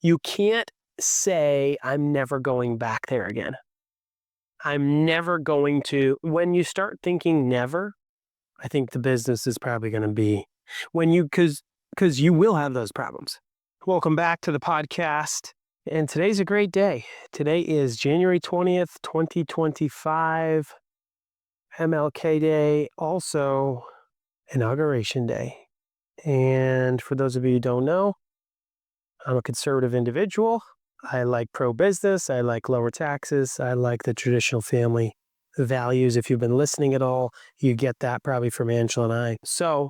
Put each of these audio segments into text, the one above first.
You can't say, I'm never going back there again. I'm never going to. When you start thinking never, I think the business is probably going to be because you will have those problems. Welcome back to the podcast. And today's a great day. Today is January 20th, 2025, MLK Day, also Inauguration Day. And for those of you who don't know, I'm a conservative individual. I like pro-business. I like lower taxes. I like the traditional family values. If you've been listening at all, you get that probably from Angela and I. So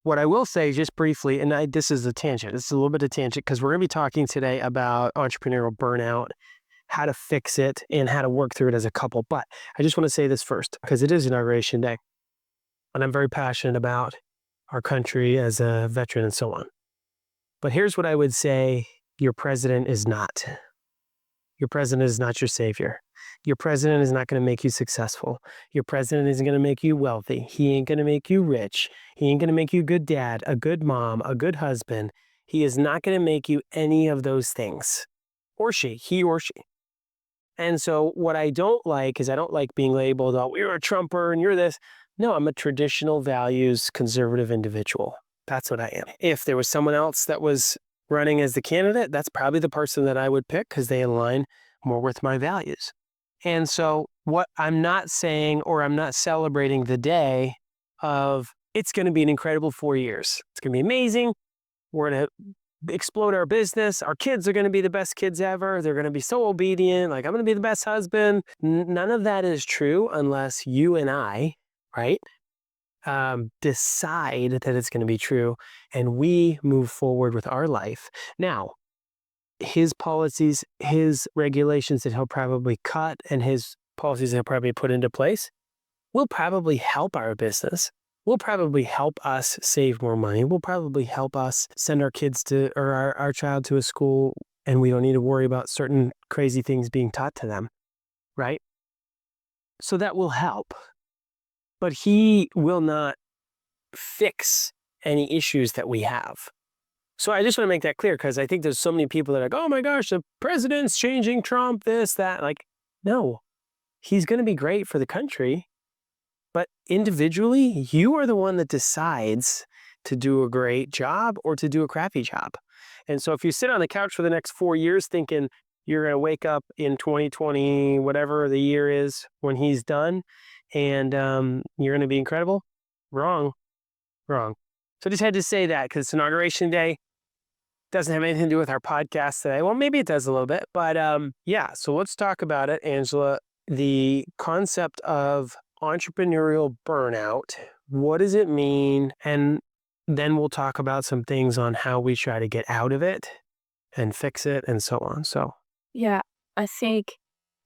what I will say just briefly, and this is a tangent. This is a little bit of tangent because we're going to be talking today about entrepreneurial burnout, how to fix it, and how to work through it as a couple. But I just want to say this first because it is Inauguration Day. And I'm very passionate about our country as a veteran and so on. But here's what I would say your president is not. Your president is not your savior. Your president is not going to make you successful. Your president isn't going to make you wealthy. He ain't going to make you rich. He ain't going to make you a good dad, a good mom, a good husband. He is not going to make you any of those things. Or she, he or she. And so what I don't like is I don't like being labeled, oh, you're a Trumper and you're this. No, I'm a traditional values conservative individual. That's what I am. If there was someone else that was running as the candidate, that's probably the person that I would pick because they align more with my values. And so what I'm not saying, or I'm not celebrating the day of it's going to be an incredible 4 years. It's going to be amazing. We're going to explode our business. Our kids are going to be the best kids ever. They're going to be so obedient. Like, I'm going to be the best husband. None of that is true unless you and I, right, decide that it's going to be true and we move forward with our life. Now, his policies, his regulations that he'll probably cut and his policies that he'll probably put into place will probably help our business. Will probably help us save more money. Will probably help us send our kids to, or our child to a school, and we don't need to worry about certain crazy things being taught to them, right? So that will help. But he will not fix any issues that we have. So I just want to make that clear because I think there's so many people that are like, oh my gosh, the president's changing, Trump, this, that. Like, no, he's going to be great for the country. But individually, you are the one that decides to do a great job or to do a crappy job. And so if you sit on the couch for the next 4 years thinking you're going to wake up in 2020, whatever the year is when he's done, and you're going to be incredible, wrong. So I just had to say that because it's Inauguration Day. Doesn't have anything to do with our podcast today. Well, maybe it does a little bit, but yeah. So let's talk about it, Angela. The concept of entrepreneurial burnout. What does it mean? And then we'll talk about some things on how we try to get out of it and fix it and so on. So yeah, I think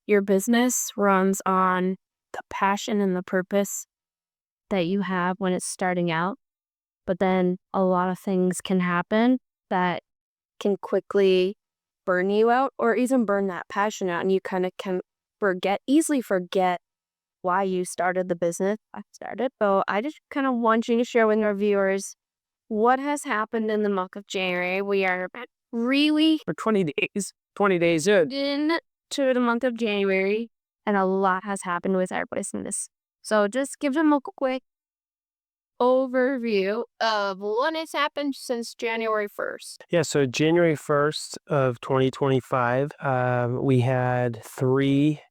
your business runs on the passion and the purpose that you have when it's starting out. But then a lot of things can happen that can quickly burn you out or even burn that passion out. And you kind of can easily forget why you started the business. So I just kind of want you to share with our viewers what has happened in the month of January. We are really for 20 days into the month of January, and a lot has happened with our business. So just give them a quick overview of what has happened since January 1st. Yeah, so January 1st of 2025, we had 3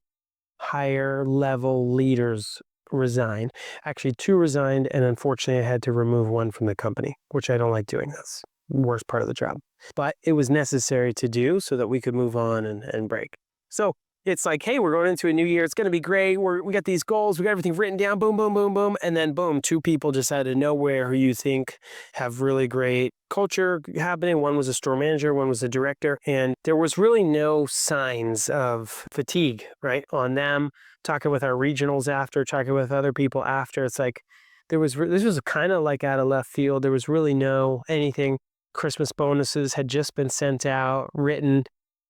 higher level leaders resign. Actually, 2 resigned, and unfortunately, I had to remove 1 from the company, which I don't like doing. That's the worst part of the job. But it was necessary to do so that we could move on and break. So it's like, hey, we're going into a new year. It's going to be great. We got these goals. We got everything written down. Boom, boom, boom, boom. And then boom, 2 people just out of nowhere who you think have really great culture happening. One was a store manager. One was a director. And there was really no signs of fatigue, right, on them. Talking with our regionals after, talking with other people after. It's like this was kind of like out of left field. There was really no anything. Christmas bonuses had just been sent out, written.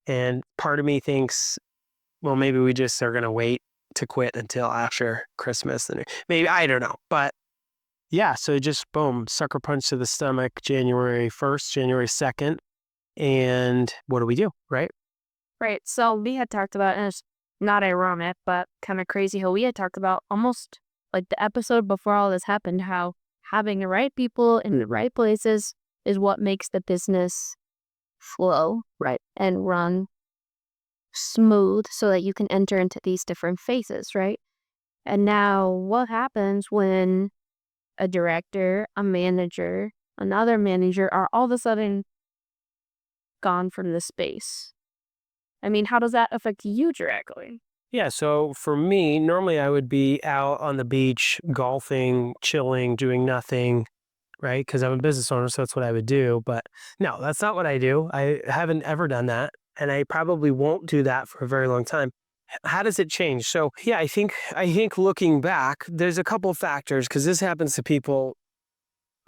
And part of me thinks, well, maybe we just are going to wait to quit until after Christmas. Maybe, I don't know. But yeah, so just boom, sucker punch to the stomach, January 1st, January 2nd. And what do we do, right? Right. So we had talked about, and it's not ironic, but kind of crazy how we had talked about almost like the episode before all this happened, how having the right people in the right places is what makes the business flow, right, and run smooth so that you can enter into these different phases, right? And now what happens when a director, a manager, another manager are all of a sudden gone from the space? I mean, how does that affect you directly? Yeah, so for me, normally I would be out on the beach, golfing, chilling, doing nothing, right? Because I'm a business owner, so that's what I would do. But no, that's not what I do. I haven't ever done that, and I probably won't do that for a very long time. How does it change? So yeah, I think looking back, there's a couple of factors because this happens to people.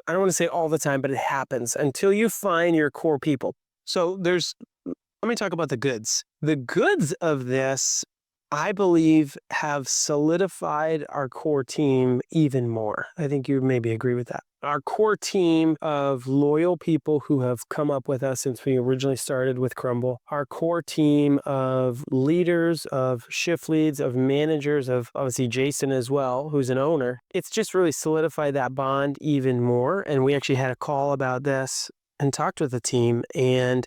I don't want to say all the time, but it happens until you find your core people. So let me talk about the goods. The goods of this, I believe, have solidified our core team even more. I think you maybe agree with that. Our core team of loyal people who have come up with us since we originally started with Crumble, our core team of leaders, of shift leads, of managers, of obviously Jason as well, who's an owner. It's just really solidified that bond even more. And we actually had a call about this and talked with the team. And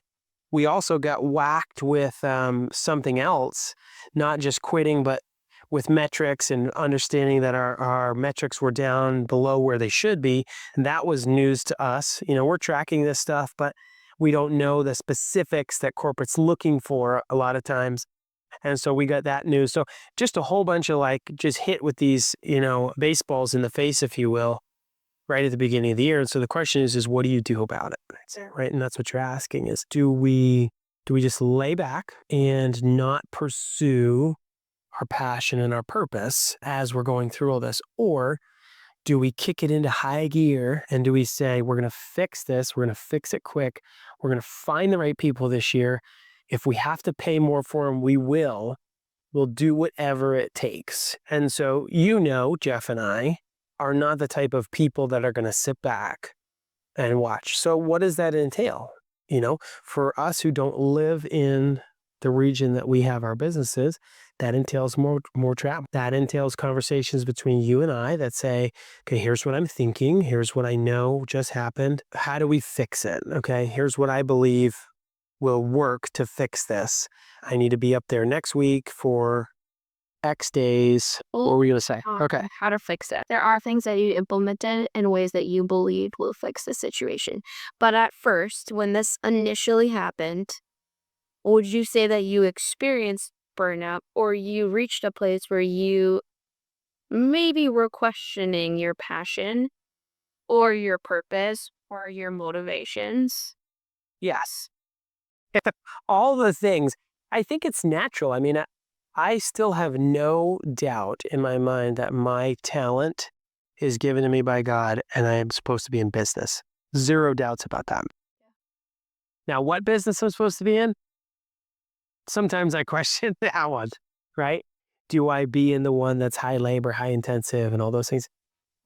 we also got whacked with something else, not just quitting, but with metrics and understanding that our metrics were down below where they should be. And that was news to us. You know, we're tracking this stuff, but we don't know the specifics that corporate's looking for a lot of times. And so we got that news. So just a whole bunch of like just hit with these, baseballs in the face, if you will, right at the beginning of the year. And so the question is what do you do about it? Right. And that's what you're asking is do we just lay back and not pursue our passion and our purpose as we're going through all this? Or do we kick it into high gear and do we say, we're going to fix this, we're going to fix it quick, we're going to find the right people this year. If we have to pay more for them, we will. We'll do whatever it takes. And so, Jeff and I are not the type of people that are going to sit back and watch. So what does that entail? For us who don't live in the region that we have our businesses, that entails more travel. That entails conversations between you and I that say, okay, here's what I'm thinking. Here's what I know just happened. How do we fix it? Okay, here's what I believe will work to fix this. I need to be up there next week for X days. What were we going to say? Okay. How to fix it. There are things that you implemented in ways that you believe will fix the situation. But at first, when this initially happened, would you say that you experienced burnout or you reached a place where you maybe were questioning your passion or your purpose or your motivations? Yes. All the things. I think it's natural. I mean, I still have no doubt in my mind that my talent is given to me by God and I am supposed to be in business. Zero doubts about that. Now, what business I'm supposed to be in? Sometimes I question that one, right? Do I be in the one that's high labor, high intensive, and all those things?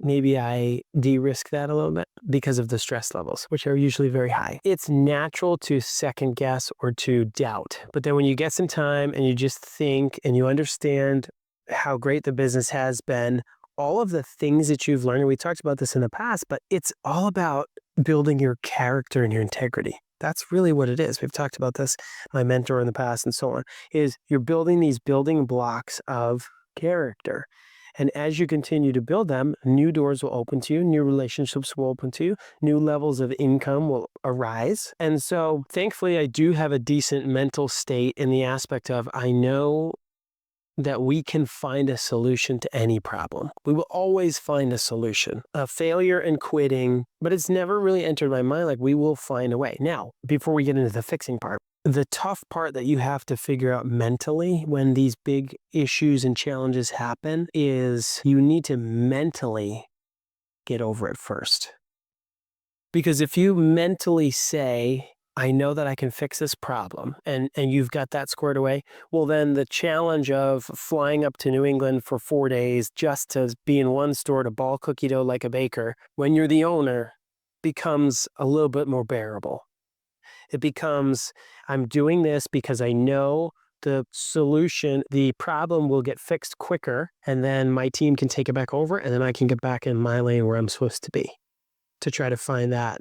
Maybe I de-risk that a little bit because of the stress levels, which are usually very high. It's natural to second guess or to doubt. But then when you get some time and you just think and you understand how great the business has been, all of the things that you've learned, and we talked about this in the past, but it's all about building your character and your integrity. That's really what it is. We've talked about this, my mentor in the past and so on, is you're building these building blocks of character. And as you continue to build them, new doors will open to you, new relationships will open to you, new levels of income will arise. And so thankfully, I do have a decent mental state in the aspect of I know that we can find a solution to any problem. We will always find a solution. A failure and quitting, but it's never really entered my mind like we will find a way. Now, before we get into the fixing part, the tough part that you have to figure out mentally when these big issues and challenges happen is you need to mentally get over it first. Because if you mentally say, I know that I can fix this problem, and you've got that squared away, well, then the challenge of flying up to New England for 4 days just to be in one store to ball cookie dough like a baker, when you're the owner, becomes a little bit more bearable. It becomes, I'm doing this because I know the solution, the problem will get fixed quicker, and then my team can take it back over, and then I can get back in my lane where I'm supposed to be to try to find that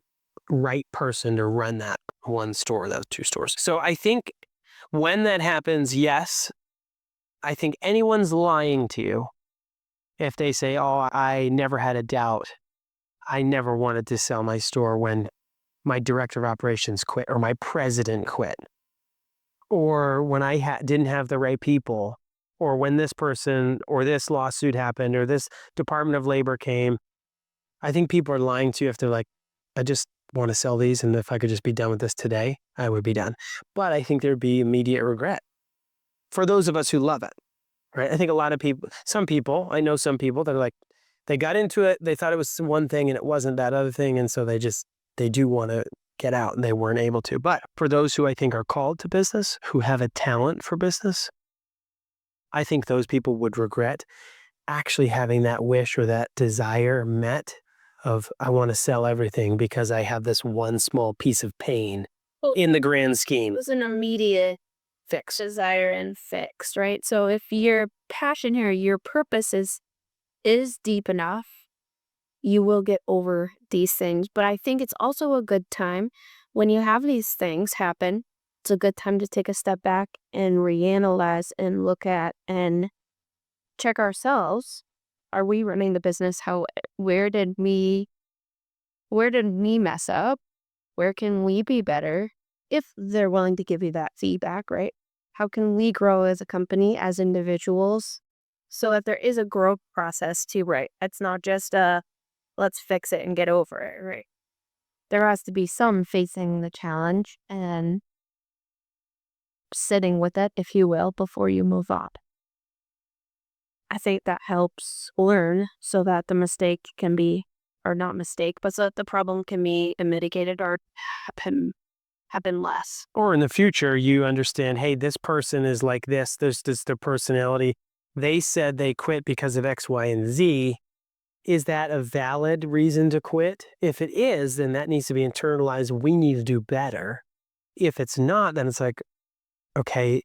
right person to run that one store, those two stores. So I think when that happens, yes, I think anyone's lying to you if they say, oh, I never had a doubt. I never wanted to sell my store when my director of operations quit or my president quit or when I didn't have the right people or when this person or this lawsuit happened or this Department of Labor came. I think people are lying to you if they're like, I just want to sell these, and if I could just be done with this today, I would be done. But I think there'd be immediate regret for those of us who love it, right? I think a lot of people, I know some people that are like, they got into it, they thought it was one thing and it wasn't that other thing, and so they do want to get out and they weren't able to. But for those who I think are called to business, who have a talent for business, I think those people would regret actually having that wish or that desire met of, I want to sell everything because I have this one small piece of pain Well, in the grand scheme. it was an immediate Fix. desire and fixed, right? So if your passion here, your purpose is deep enough, you will get over these things. But I think it's also a good time when you have these things happen. It's a good time to take a step back and reanalyze and look at and check ourselves. Are we running the business? Where did we mess up? Where can we be better? If they're willing to give you that feedback, right? How can we grow as a company, as individuals? So that there is a growth process too, right? It's not just let's fix it and get over it, right? There has to be some facing the challenge and sitting with it, if you will, before you move on. I think that helps learn so that the mistake can be, or not mistake, but so that the problem can be mitigated or happen less. Or in the future, you understand, hey, this person is like this is their personality. They said they quit because of X, Y, and Z. Is that a valid reason to quit? If it is, then that needs to be internalized. We need to do better. If it's not, then it's like, okay,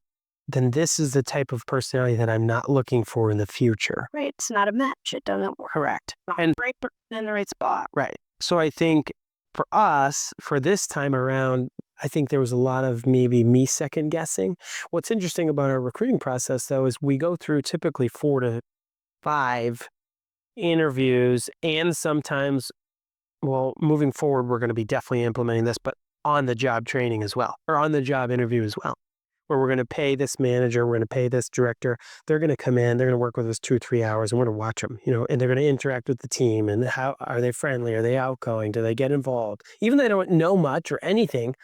then this is the type of personality that I'm not looking for in the future. Right. It's not a match. It doesn't work. Correct. And right in the right spot. Right. So I think for us, for this time around, I think there was a lot of maybe me second guessing. What's interesting about our recruiting process, though, is we go through typically 4 to 5 interviews, and sometimes, well, moving forward, we're going to be definitely implementing this, but on the job training as well, or on the job interview as well, where we're going to pay this manager, we're going to pay this director. They're going to come in, they're going to work with us 2 or 3 hours, and we're going to watch them, and they're going to interact with the team. And how are they friendly? Are they outgoing? Do they get involved? Even though they don't know much or anything,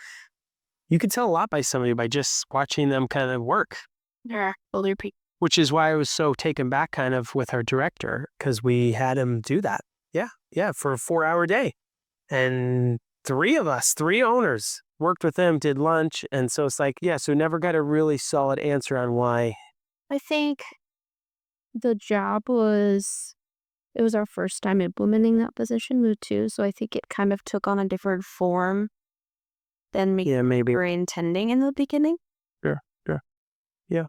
you can tell a lot by somebody by just watching them kind of work. Yeah, older people. Which is why I was so taken back kind of with our director, because we had him do that. Yeah, for a 4-hour day. And 3 of us, 3 owners, worked with him, did lunch. And so it's like, yeah, so never got a really solid answer on why. I think the job it was our first time implementing that position too. So I think it kind of took on a different form than maybe maybe. we were intending in the beginning. Sure. Yeah.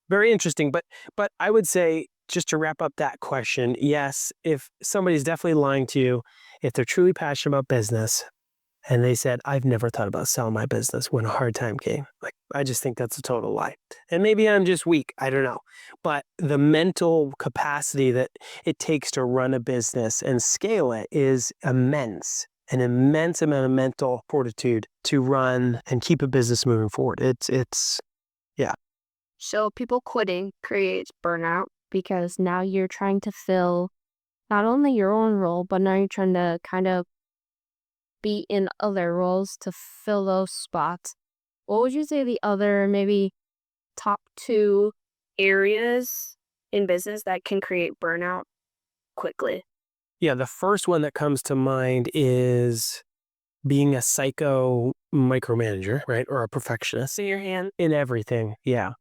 Very interesting. But I would say, just to wrap up that question, yes, if somebody's definitely lying to you, if they're truly passionate about business and they said, I've never thought about selling my business when a hard time came, like, I just think that's a total lie. And maybe I'm just weak. I don't know. But the mental capacity that it takes to run a business and scale it is immense. An immense amount of mental fortitude to run and keep a business moving forward. It's yeah. So people quitting creates burnout because now you're trying to fill not only your own role, but now you're trying to kind of be in other roles to fill those spots. What would you say the other maybe top 2 areas in business that can create burnout quickly? Yeah, the first one that comes to mind is being a psycho micromanager, right? Or a perfectionist. See your hand. In everything. Yeah,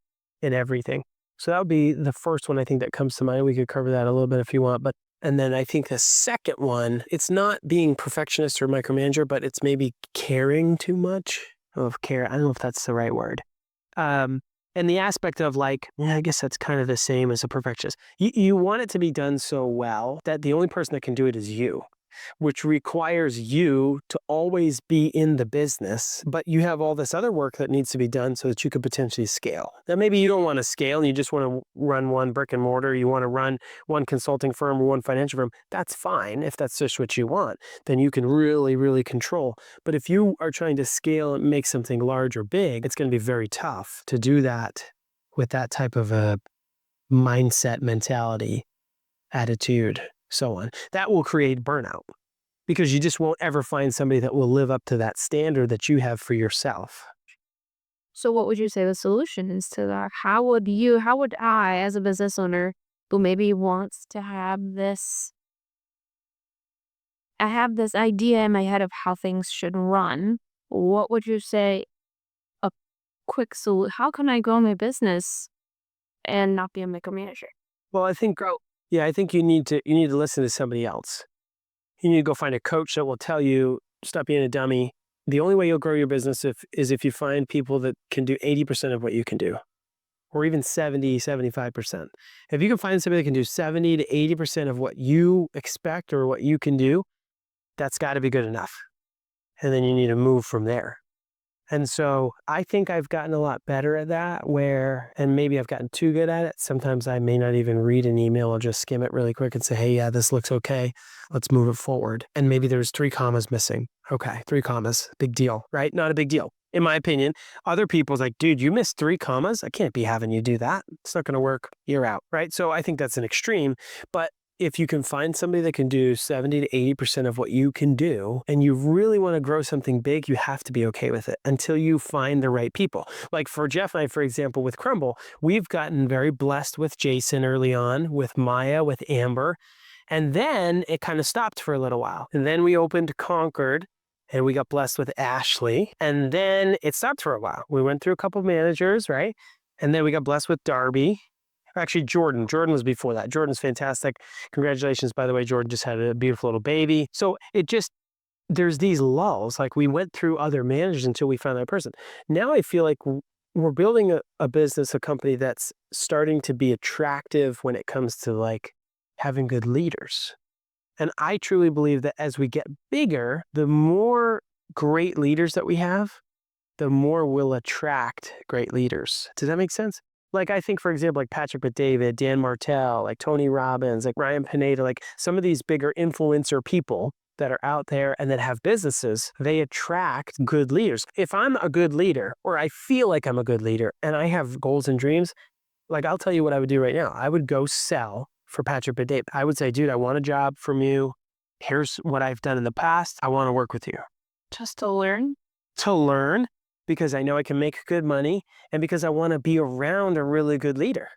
in everything. So that would be the first one I think that comes to mind. We could cover that a little bit if you want. And then I think the second one, it's not being perfectionist or micromanager, but it's maybe caring too much of care. I don't know if that's the right word. Um, and the aspect of like, yeah, I guess that's kind of the same as a perfectionist. You want it to be done so well that the only person that can do it is you, which requires you to always be in the business, but you have all this other work that needs to be done so that you could potentially scale. Now, maybe you don't want to scale and you just want to run one brick and mortar, you want to run one consulting firm or one financial firm. That's fine if that's just what you want. Then you can really, really control. But if you are trying to scale and make something large or big, it's going to be very tough to do that with that type of a mindset, mentality, attitude, so on. That will create burnout because you just won't ever find somebody that will live up to that standard that you have for yourself. So what would you say the solution is to that? How would I, as a business owner who maybe wants to I have this idea in my head of how things should run. What would you say a quick solution? How can I grow my business and not be a micromanager? Well, I think Grow. yeah, I think you need to listen to somebody else. You need to go find a coach that will tell you, stop being a dummy. The only way you'll grow your business is if you find people that can do 80% of what you can do, or even 70, 75%. If you can find somebody that can do 70 to 80% of what you expect or what you can do, that's got to be good enough. And then you need to move from there. And so I think I've gotten a lot better at that and maybe I've gotten too good at it. Sometimes I may not even read an email. I'll just skim it really quick and say, hey, yeah, this looks okay. Let's move it forward. And maybe there's 3 commas missing. Okay, 3 commas, big deal, right? Not a big deal. In my opinion, other people's like, dude, you missed 3 commas. I can't be having you do that. It's not going to work. You're out, right? So I think that's an extreme, but if you can find somebody that can do 70 to 80% of what you can do, and you really want to grow something big, you have to be okay with it until you find the right people. Like for Jeff and I, for example, with Crumble, we've gotten very blessed with Jason early on, with Maya, with Amber, and then it kind of stopped for a little while. And then we opened Concord, and we got blessed with Ashley, and then it stopped for a while. We went through a couple of managers, right? And then we got blessed with Darby. Actually, Jordan. Jordan was before that. Jordan's fantastic. Congratulations, by the way. Jordan just had a beautiful little baby. So there's these lulls. Like we went through other managers until we found that person. Now I feel like we're building a business, a company that's starting to be attractive when it comes to like having good leaders. And I truly believe that as we get bigger, the more great leaders that we have, the more we'll attract great leaders. Does that make sense? Like, I think, for example, like Patrick Bet-David, Dan Martell, like Tony Robbins, like Ryan Pineda, like some of these bigger influencer people that are out there and that have businesses, they attract good leaders. If I'm a good leader, or I feel like I'm a good leader, and I have goals and dreams, like I'll tell you what I would do right now. I would go sell for Patrick Bet-David. I would say, dude, I want a job from you. Here's what I've done in the past. I want to work with you. Just to learn. To learn, because I know I can make good money, and because I want to be around a really good leader.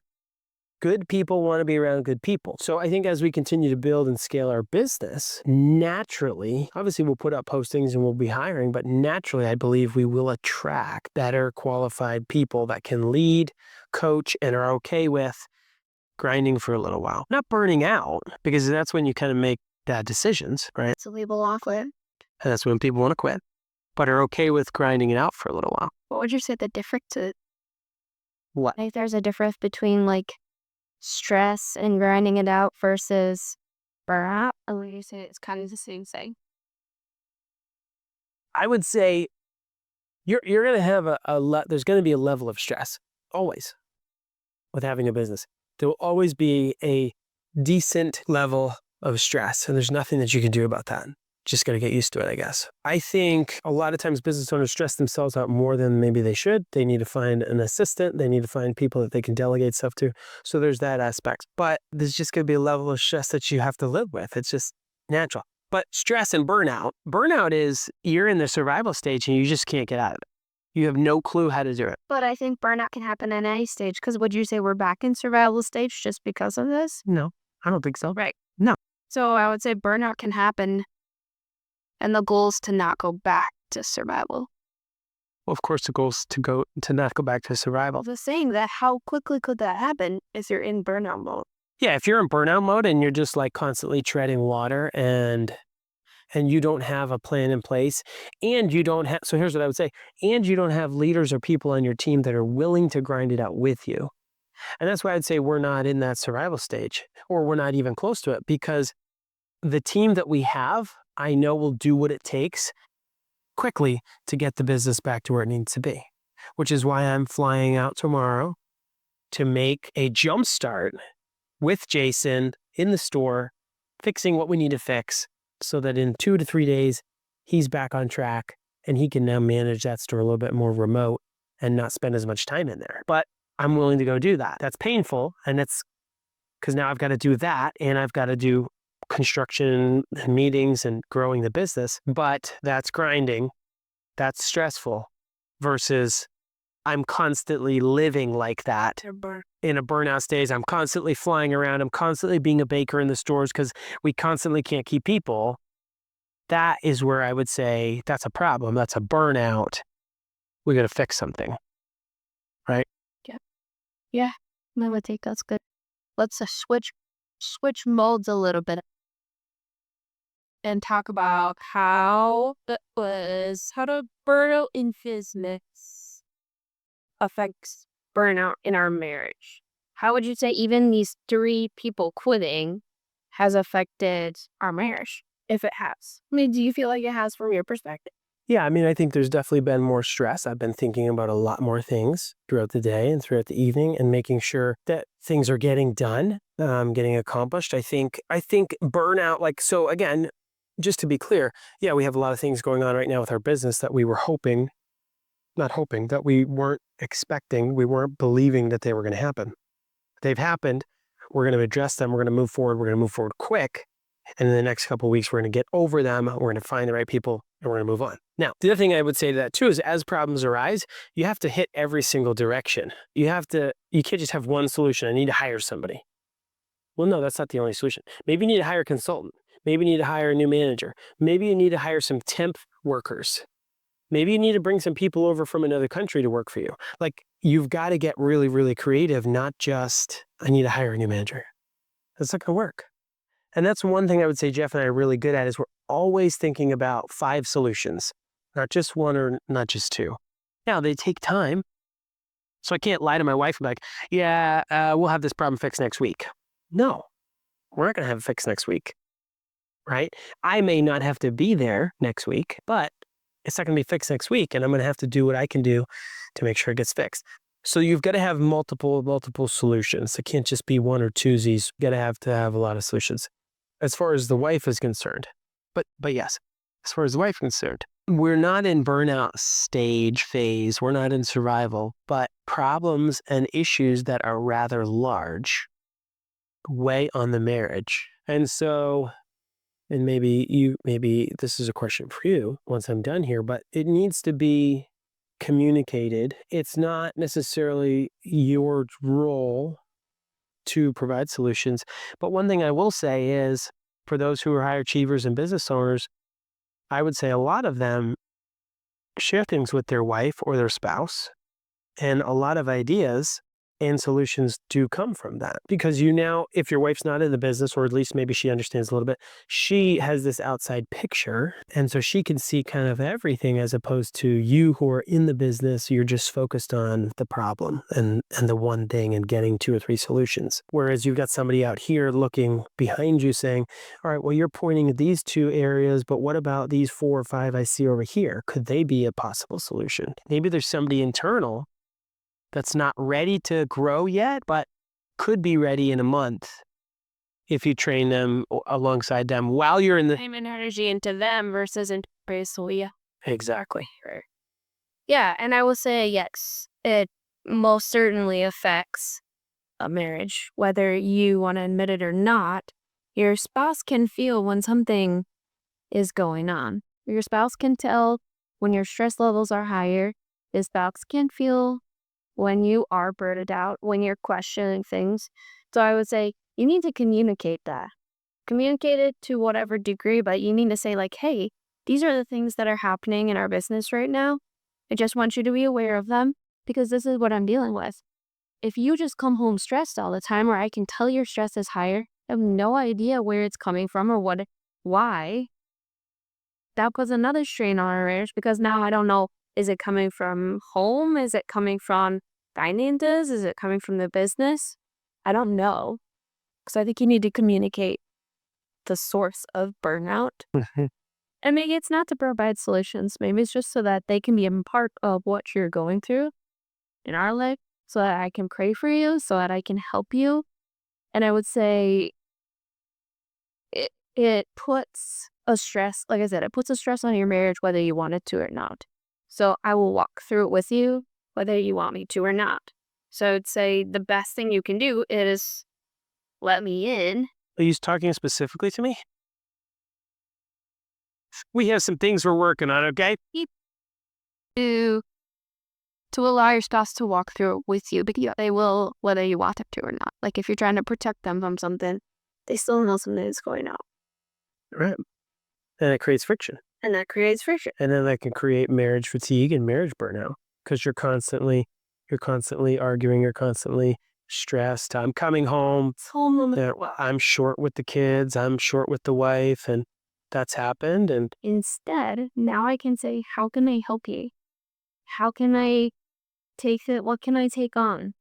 Good people want to be around good people. So I think as we continue to build and scale our business, naturally, obviously we'll put up postings and we'll be hiring, but naturally I believe we will attract better qualified people that can lead, coach, and are okay with grinding for a little while. Not burning out, because that's when you kind of make bad decisions, right? So people off with. And that's when people want to quit, but are okay with grinding it out for a little while. What would you say the difference is? What? Like there's a difference between like stress and grinding it out versus burnout. Or would you say it's kind of the same thing? I would say you're going to have there's going to be a level of stress always with having a business. There will always be a decent level of stress, and there's nothing that you can do about that. Just got to get used to it, I guess. I think a lot of times business owners stress themselves out more than maybe they should. They need to find an assistant. They need to find people that they can delegate stuff to. So there's that aspect. But there's just going to be a level of stress that you have to live with. It's just natural. But stress and burnout is you're in the survival stage and you just can't get out of it. You have no clue how to do it. But I think burnout can happen at any stage. Because would you say we're back in survival stage just because of this? No, I don't think so. Right. No. So I would say burnout can happen, and the goal is to not go back to survival. Well, of course, the goal is to not go back to survival. The saying that how quickly could that happen if you're in burnout mode? Yeah, if you're in burnout mode and you're just like constantly treading water and and you don't have a plan in place, and you don't have, so here's what I would say, and you don't have leaders or people on your team that are willing to grind it out with you. And that's why I'd say we're not in that survival stage, or we're not even close to it, because the team that we have, I know will do what it takes quickly to get the business back to where it needs to be, which is why I'm flying out tomorrow to make a jump start with Jason in the store, fixing what we need to fix so that in 2 to 3 days, he's back on track and he can now manage that store a little bit more remote and not spend as much time in there. But I'm willing to go do that. That's painful. And it's because now I've got to do that and I've got to do construction and meetings and growing the business. But that's grinding. That's stressful versus I'm constantly living like that in a burnout stage. I'm constantly flying around. I'm constantly being a baker in the stores because we constantly can't keep people. That is where I would say that's a problem. That's a burnout. We got to fix something, right? Yeah. Yeah. I would think that's good. Let's switch molds a little bit and talk about how the burnout in business affects burnout in our marriage. How would you say even these 3 people quitting has affected our marriage, if it has? I mean, do you feel like it has from your perspective? Yeah, I mean, I think there's definitely been more stress. I've been thinking about a lot more things throughout the day and throughout the evening and making sure that things are getting done, getting accomplished. I think burnout, like, so again, just to be clear, yeah, we have a lot of things going on right now with our business that we were that we weren't expecting, we weren't believing that they were going to happen. They've happened. We're going to address them. We're going to move forward. We're going to move forward quick. And in the next couple of weeks, we're going to get over them. We're going to find the right people and we're going to move on. Now, the other thing I would say to that too is as problems arise, you have to hit every single direction. You can't just have one solution. I need to hire somebody. Well, no, that's not the only solution. Maybe you need to hire a consultant. Maybe you need to hire a new manager. Maybe you need to hire some temp workers. Maybe you need to bring some people over from another country to work for you. Like, you've got to get really, really creative, not just, I need to hire a new manager. That's not going to work. And that's one thing I would say Jeff and I are really good at is we're always thinking about 5 solutions, not just one or not just 2. Now, they take time. So I can't lie to my wife and be like, yeah, we'll have this problem fixed next week. No, we're not going to have it fixed next week, right? I may not have to be there next week, but it's not going to be fixed next week. And I'm going to have to do what I can do to make sure it gets fixed. So you've got to have multiple solutions. It can't just be one or twosies. You got to have a lot of solutions. As far as the wife is concerned, but yes, as far as the wife is concerned, we're not in burnout phase. We're not in survival, but problems and issues that are rather large weigh on the marriage. And so, and maybe this is a question for you once I'm done here, but it needs to be communicated. It's not necessarily your role to provide solutions. But one thing I will say is for those who are high achievers and business owners, I would say a lot of them share things with their wife or their spouse. And a lot of ideas and solutions do come from that because if your wife's not in the business, or at least maybe she understands a little bit, she has this outside picture. And so she can see kind of everything as opposed to you who are in the business. You're just focused on the problem and the one thing and getting 2 or 3 solutions. Whereas you've got somebody out here looking behind you saying, all right, well, you're pointing at these 2 areas, but what about these 4 or 5 I see over here? Could they be a possible solution? Maybe there's somebody internal that's not ready to grow yet, but could be ready in a month if you train them alongside them while you're in the Time and energy into them versus into Soya. Exactly. Right. Yeah, and I will say yes, it most certainly affects a marriage, whether you want to admit it or not. Your spouse can feel when something is going on. Your spouse can tell when your stress levels are higher. Your spouse can feel when you are burned out, when you're questioning things. So I would say you need to communicate that. Communicate it to whatever degree, but you need to say like, hey, these are the things that are happening in our business right now. I just want you to be aware of them because this is what I'm dealing with. If you just come home stressed all the time, or I can tell your stress is higher, I have no idea where it's coming from or why. that puts another strain on our marriage because now I don't know, is it coming from home? Is it coming from finances? Is it coming from the business? I don't know. Because I think you need to communicate the source of burnout. Mhm. And maybe it's not to provide solutions. Maybe it's just so that they can be a part of what you're going through in our life, so that I can pray for you, so that I can help you. And I would say it puts a stress, like I said, it puts a stress on your marriage whether you want it to or not. So I will walk through it with you whether you want me to or not. So I'd say the best thing you can do is let me in. Are you talking specifically to me? We have some things we're working on, okay? to to allow your spouse to walk through it with you because they will whether you want them to or not. Like if you're trying to protect them from something, they still know something is going on. Right. And it creates friction. And that creates friction. And then that can create marriage fatigue and marriage burnout because you're constantly arguing, you're constantly stressed. I'm coming home. I'm short with the kids. I'm short with the wife, and that's happened. And Instead, now I can say, how can I help you? How can I take it? What can I take on?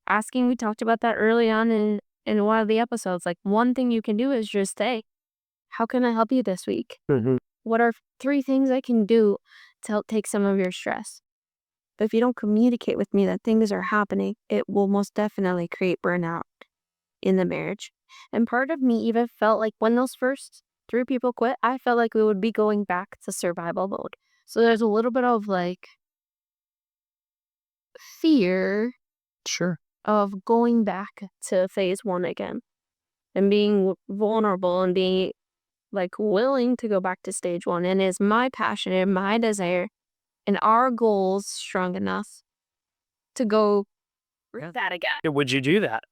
Asking, we talked about that early on in one of the episodes. Like one thing you can do is just say, how can I help you this week? Mhm. What are 3 things I can do to help take some of your stress? But if you don't communicate with me that things are happening, it will most definitely create burnout in the marriage. And part of me even felt like when those first 3 people quit, I felt like we would be going back to survival mode. So there's a little bit of like fear Sure. of going back to phase 1 again and being vulnerable and being like willing to go back to stage 1. And is my passion and my desire and our goals strong enough to go through that again? Would you do that?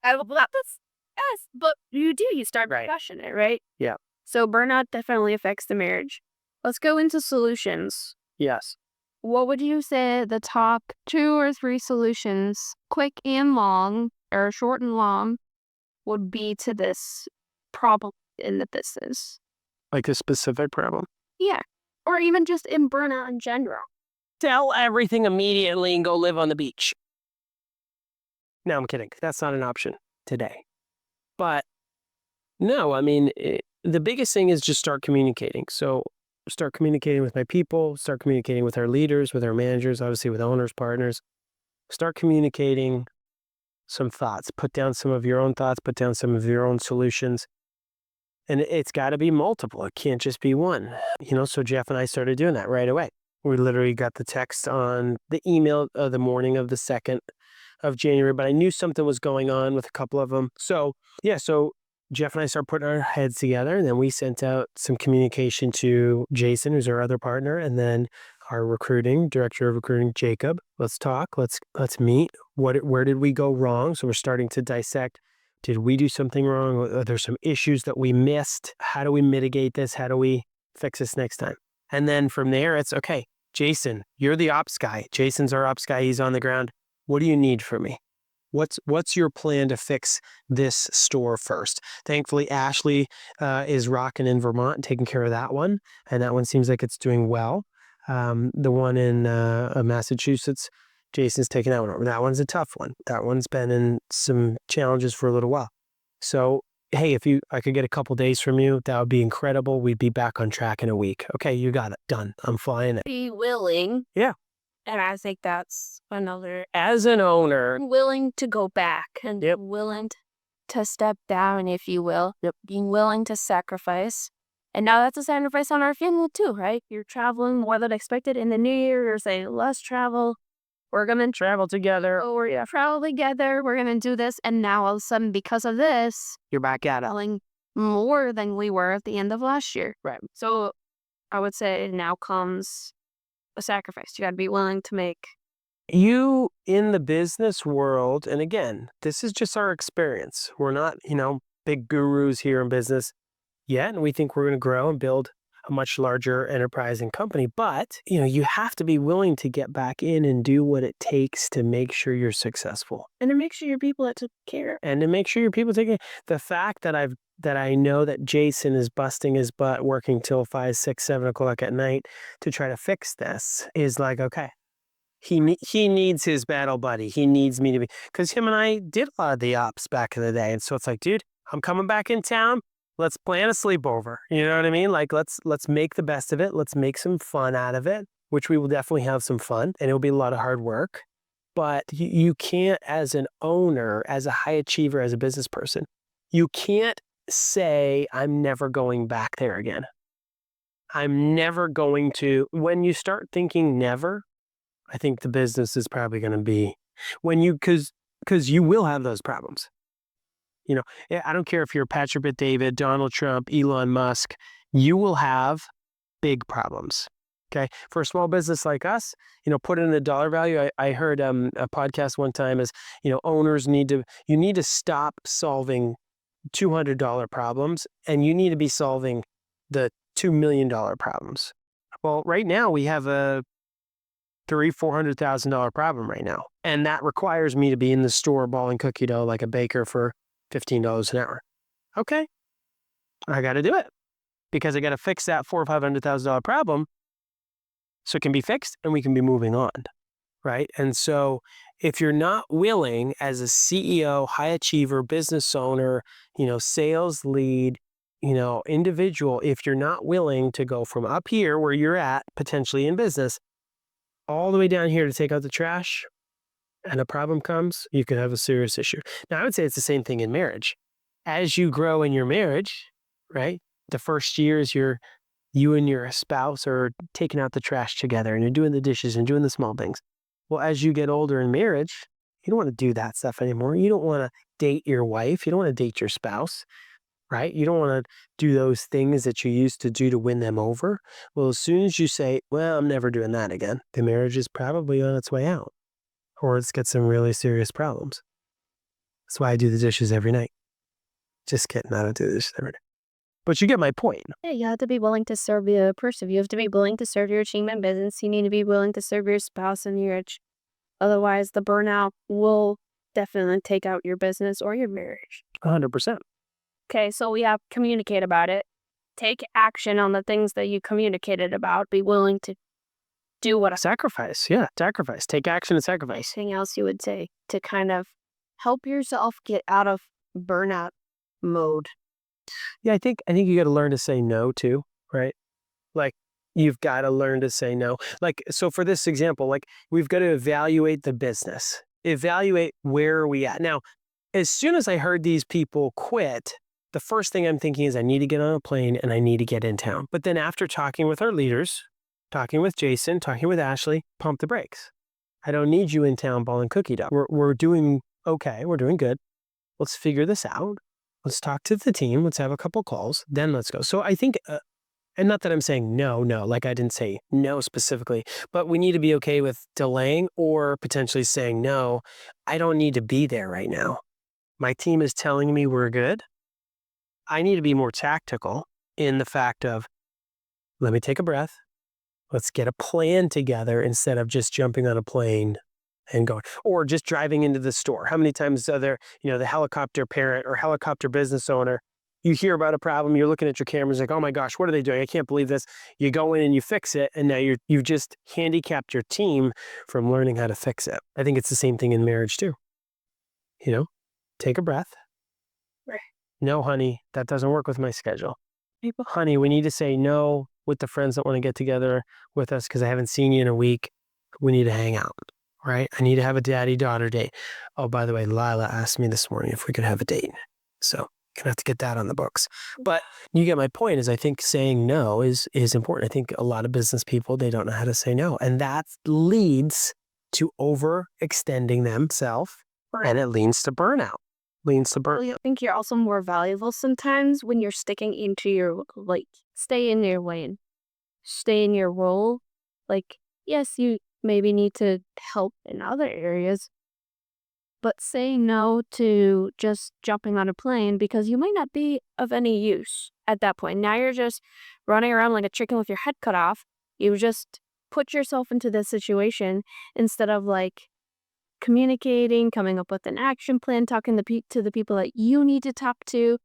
I would love this. Yes, but you do. You start Right. questioning it, right? Yeah. So burnout definitely affects the marriage. Let's go into solutions. Yes. What would you say the top 2 or 3 solutions, quick and long, or short and long, would be to this problem in the business? Like a specific problem? Yeah. Or even just in burnout in general. Sell everything immediately and go live on the beach. No, I'm kidding. That's not an option today. But no, I mean, the biggest thing is just start communicating. So start communicating with my people, start communicating with our leaders, with our managers, obviously with owners, partners. Start communicating some thoughts. Put down some of your own thoughts, put down some of your own solutions. And it's got to be multiple. It can't just be one. So Jeff and I started doing that right away. We literally got the text on the email the morning of the 2nd of January, but I knew something was going on with a couple of them. So Jeff and I started putting our heads together, and then we sent out some communication to Jason, who's our other partner, and then our director of recruiting, Jacob. Let's talk. Let's meet. Where did we go wrong? So we're starting to dissect. Did we do something wrong? Are there some issues that we missed? How do we mitigate this? How do we fix this next time? And then from there, it's okay. Jason, you're the ops guy. Jason's our ops guy. He's on the ground. What do you need from me? What's your plan to fix this store first? Thankfully, Ashley is rocking in Vermont and taking care of that one. And that one seems like it's doing well. The one in Massachusetts, Jason's taking that one over. That one's a tough one. That one's been in some challenges for a little while. So, hey, if I could get a couple days from you, that would be incredible. We'd be back on track in a week. Okay, you got it. Done. I'm flying it. Be willing. Yeah. And I think that's another. As an owner, Willing to go back and Yep. willing to step down, if you will. Being willing to sacrifice. And now that's a sacrifice on our family too, right? You're traveling more than expected in the new year. You're saying, let's travel. We're going to travel together. we're going to travel together. We're going to do this. And now all of a sudden, because of this, You're back at it. traveling more than we were at the end of last year. Right. So I would say now comes a sacrifice. You got to be willing to make. You in the business world, and again, this is just our experience. We're not, big gurus here in business yet, and we think we're going to grow and build a much larger enterprise and company. But, you have to be willing to get back in and do what it takes to make sure you're successful. And to make sure your people that took care. And to make sure your people take it. The fact that I've that I know that Jason is busting his butt working till 5, 6, 7 o'clock at night to try to fix this is like, okay, he needs his battle buddy. He needs me to be, because him and I did a lot of the ops back in the day. And so it's like, dude, I'm coming back in town. Let's plan a sleepover. You know what I mean? Like let's make the best of it. Let's make some fun out of it, which we will definitely have some fun, and it'll be a lot of hard work. But you can't, as an owner, as a high achiever, as a business person, you can't say, I'm never going back there again. I'm never going to. When you start thinking never, I think the business is probably going to be because you will have those problems. I don't care if you're Patrick Bet-David, Donald Trump, Elon Musk, you will have big problems. Okay. For a small business like us, put in a dollar value. I heard a podcast one time is, owners you need to stop solving $200 problems, and you need to be solving the $2 million problems. Well, right now we have a $400,000 problem right now. And that requires me to be in the store balling cookie dough like a baker for $15 an hour. Okay. I got to do it because I got to fix that $400,000 or $500,000 problem so it can be fixed and we can be moving on. Right. And so if you're not willing as a CEO, high achiever, business owner, sales lead, individual, if you're not willing to go from up here where you're at potentially in business all the way down here to take out the trash and a problem comes, you could have a serious issue. Now, I would say it's the same thing in marriage. As you grow in your marriage, right, the first years you and your spouse are taking out the trash together and you're doing the dishes and doing the small things. Well, as you get older in marriage, you don't want to do that stuff anymore. You don't want to date your wife. You don't want to date your spouse, right? You don't want to do those things that you used to do to win them over. Well, as soon as you say, well, I'm never doing that again, the marriage is probably on its way out, or it's got some really serious problems. That's why I do the dishes every night. Just kidding. I don't do the dishes every day. But you get my point. Yeah, you have to be willing to serve the person. You have to be willing to serve your team and business. You need to be willing to serve your spouse and marriage. Otherwise, the burnout will definitely take out your business or your marriage. 100%. Okay, so we have communicate about it. Take action on the things that you communicated about. Be willing to do what Sacrifice. Yeah, sacrifice. Take action and sacrifice. anything else you would say to kind of help yourself get out of burnout mode. Yeah, I think you got to learn to say no too, right? Like you've got to learn to say no. Like, so for this example, like we've got to evaluate the business, evaluate where are we at. Now, as soon as I heard these people quit, the first thing I'm thinking is I need to get on a plane and I need to get in town. But then after talking with our leaders, talking with Jason, talking with Ashley, pump the brakes. I don't need you in town balling cookie dough. We're doing okay. We're doing good. Let's figure this out. Let's talk to the team. Let's have a couple calls. Then let's go. So I think, and not that I'm saying no, like I didn't say no specifically, but we need to be okay with delaying or potentially saying no. I don't need to be there right now. My team is telling me we're good. I need to be more tactical in the fact of, let me take a breath. Let's get a plan together instead of just jumping on a plane and going, or just driving into the store. How many times are there, the helicopter parent or helicopter business owner, you hear about a problem, you're looking at your cameras like, oh my gosh, what are they doing? I can't believe this. You go in and you fix it, and now you've just handicapped your team from learning how to fix it. I think it's the same thing in marriage too. Take a breath. Right. No, honey, that doesn't work with my schedule. Honey, we need to say no with the friends that want to get together with us because I haven't seen you in a week. We need to hang out, right? I need to have a daddy-daughter date. Oh, by the way, Lila asked me this morning if we could have a date. So gonna have to get that on the books. But you get my point is I think saying no is important. I think a lot of business people, they don't know how to say no. And that leads to overextending themselves and it leads to burnout. I think you're also more valuable sometimes when you're sticking into your, stay in your lane, stay in your role. Yes, you maybe need to help in other areas, but say no to just jumping on a plane because you might not be of any use at that point. Now you're just running around like a chicken with your head cut off. You just put yourself into this situation instead of communicating, coming up with an action plan, talking to the people that you need to talk to.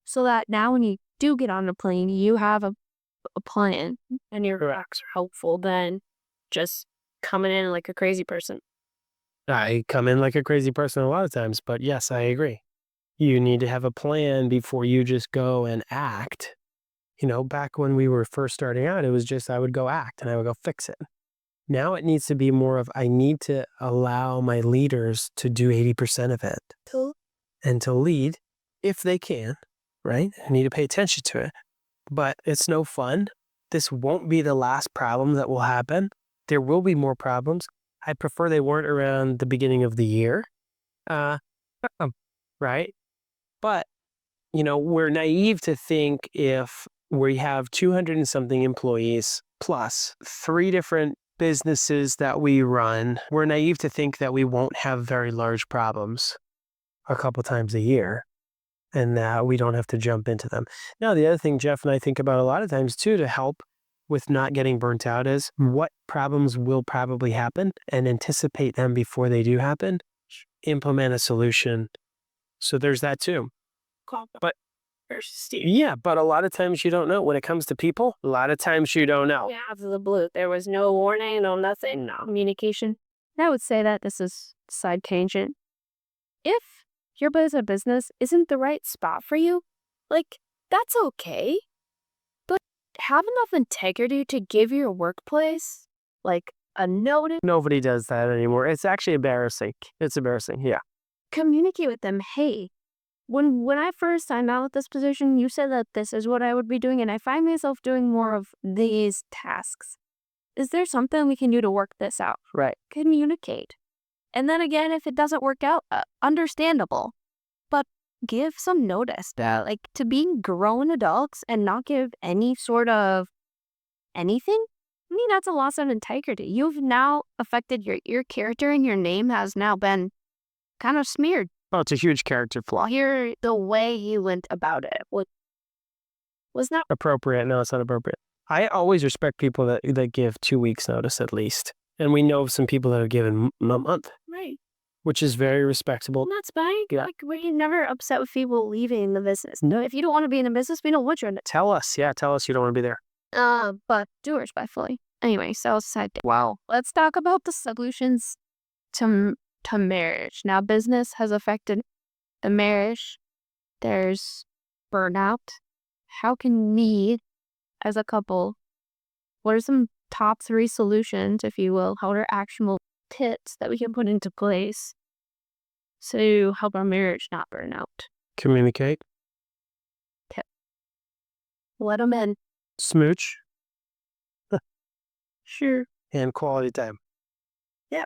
so that now when you do get on the plane, you have a plan and your Correct. facts are helpful than just coming in like a crazy person. I come in like a crazy person a lot of times, but yes, I agree. You need to have a plan before you just go and act. Back when we were first starting out, it was just I would go act and I would go fix it. Now it needs to be more of I need to allow my leaders to do 80% of it and to lead if they can, right? I need to pay attention to it. But it's no fun. This won't be the last problem that will happen. There will be more problems. I prefer they weren't around the beginning of the year, uh, right? But, we're naive to think if we have 200 and something employees plus 3 different businesses that we run, we're naive to think that we won't have very large problems a couple times a year and that we don't have to jump into them. Now, the other thing Jeff and I think about a lot of times too to help with not getting burnt out is what problems will probably happen and anticipate them before they do happen. Implement a solution. So there's that too. But yeah, but a lot of times you don't know. When it comes to people, a lot of times you don't know. Yeah, out of the blue. There was no warning, no nothing, no communication. I would say that this is side tangent. If your business isn't the right spot for you, like, that's okay. But have enough integrity to give your workplace, like, a notice. Nobody does that anymore. It's actually embarrassing. It's embarrassing. Yeah. Communicate with them. Hey, when I first signed on with this position, you said that this is what I would be doing, and I find myself doing more of these tasks. Is there something we can do to work this out? Right. Communicate. And then again, if it doesn't work out, understandable. But give some notice that, like, to being grown adults and not give any sort of anything, I mean, that's a loss of integrity. You've now affected your character, and your name has now been kind of smeared. Oh, it's a huge character flaw. Here, the way you went about it was not Appropriate. No, it's not appropriate. I always respect people that give 2 weeks notice at least. And we know of some people that have given a month, right. which is very respectable. And that's fine. Yeah. Like, we're never upset with people leaving the business. No, if you don't want to be in the business, we don't want you in it. Tell us. Yeah, tell us you don't want to be there. But do it respectfully. Anyway, so side. Wow. Let's talk about the solutions to marriage. Now, business has affected the marriage. There's burnout. How can we, as a couple, what are some top 3 solutions, if you will? How are actionable tips that we can put into place to help our marriage not burn out? Communicate. Tip. Let them in. Smooch. Sure. And quality time. Yep.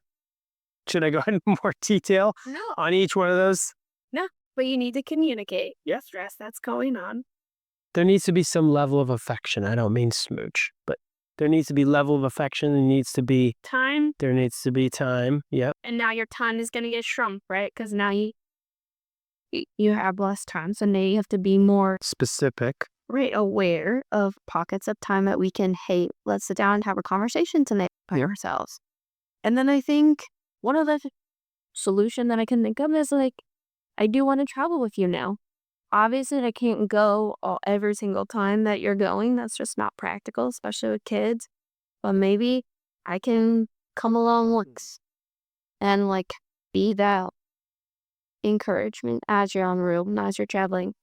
Should I go into more detail No. on each one of those? No. But you need to communicate. Yes. Stress that's going on. There needs to be some level of affection. I don't mean smooch, but there needs to be level of affection. There needs to be time. There needs to be time. Yep. And now your time is going to get shrunk, right? Because now you have less time. So now you have to be more Specific. right aware of pockets of time that we can, hey, let's sit down and have a conversation tonight by ourselves. And then I think one of the solution that I can think of is, like, I do want to travel with you now. Obviously, I can't go every single time that you're going. That's just not practical, especially with kids. But maybe I can come along once and, like, be that encouragement as you're on the road and as you're traveling.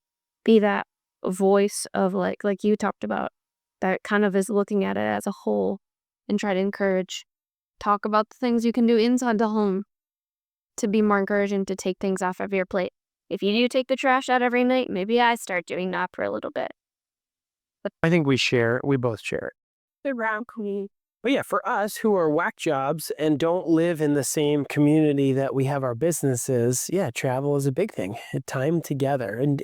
Be that voice of, like you talked about, that kind of is looking at it as a whole and try to encourage. Talk about the things you can do inside the home to be more encouraging, to take things off of your plate. If you do take the trash out every night, maybe I start doing that for a little bit. I think we both share it. Around clean. But yeah, for us who are whack jobs and don't live in the same community that we have our businesses, yeah, travel is a big thing. Time together. And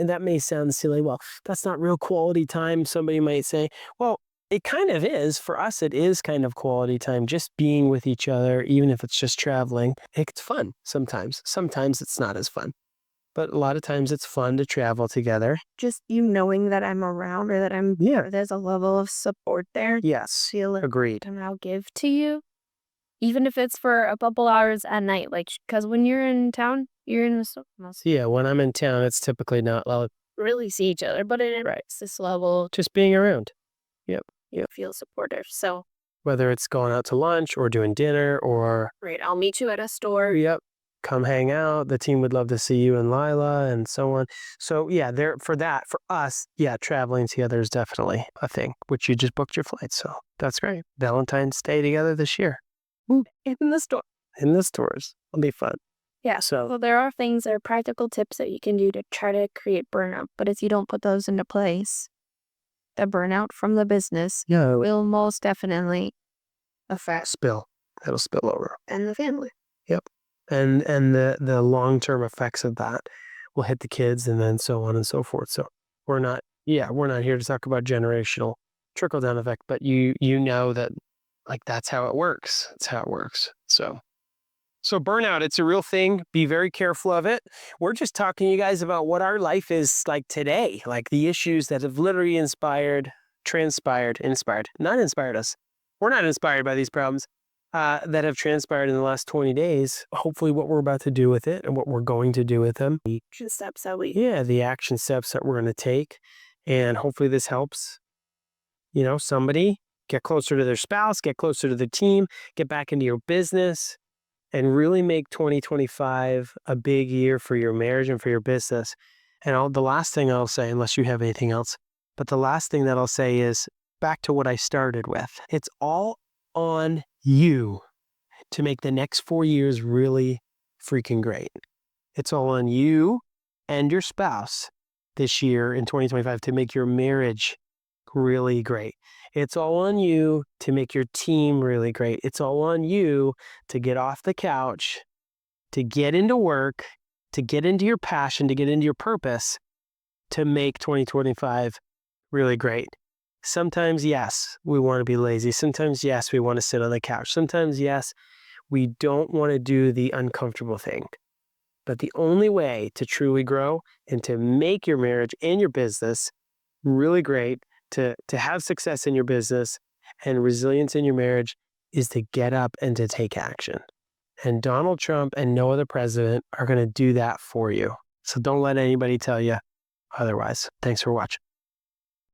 that may sound silly. Well, that's not real quality time, somebody might say. Well, it kind of is. For us, it is kind of quality time, just being with each other, even if it's just traveling. It's fun sometimes. Sometimes it's not as fun. But a lot of times it's fun to travel together. Just you knowing that I'm around, or that there's a level of support there. Yes, Feel it. agreed. And I'll give to you, even if it's for a couple hours at night. Like, because when you're in town, you're in the Yeah, when I'm in town, it's typically not really see each other, but it Right. is this level Just being around. Yep. you Yep. feel supportive. So, Whether it's going out to lunch or doing dinner or, right, I'll meet you at a store. yep, come hang out. The team would love to see you and Lila and so on. So yeah, there for that, for us, yeah, traveling together is definitely a thing, which you just booked your flight. So that's great. Valentine's Day together this year. Woo. In the store. In the stores. It'll be fun. Yeah. So Well, there are things, there are practical tips that you can do to try to create burnout. But if you don't put those into place, the burnout from the business yeah, will most definitely affect spill. It'll spill over. and the family. Yep. And the long-term effects of that will hit the kids and then so on and so forth. So we're not here to talk about generational trickle-down effect, but you know that like that's how it works. That's how it works. So burnout, it's a real thing. Be very careful of it. We're just talking to you guys about what our life is like today, like the issues that have literally not inspired us. We're not inspired by these problems that have transpired in the last 20 days. Hopefully what we're about to do with it and what we're going to do with them. Action steps that we Yeah, the action steps that we're going to take. And hopefully this helps, somebody get closer to their spouse, get closer to the team, get back into your business and really make 2025 a big year for your marriage and for your business. And the last thing I'll say, unless you have anything else, but the last thing that I'll say is back to what I started with. It's all on you to make the next 4 years really freaking great. It's all on you and your spouse this year in 2025 to make your marriage really great. It's all on you to make your team really great. It's all on you to get off the couch, to get into work, to get into your passion, to get into your purpose, to make 2025 really great. Sometimes, yes, we want to be lazy. Sometimes, yes, we want to sit on the couch. Sometimes, yes, we don't want to do the uncomfortable thing. But the only way to truly grow and to make your marriage and your business really great, to have success in your business and resilience in your marriage is to get up and to take action. And Donald Trump and no other president are going to do that for you. So don't let anybody tell you otherwise. Thanks for watching.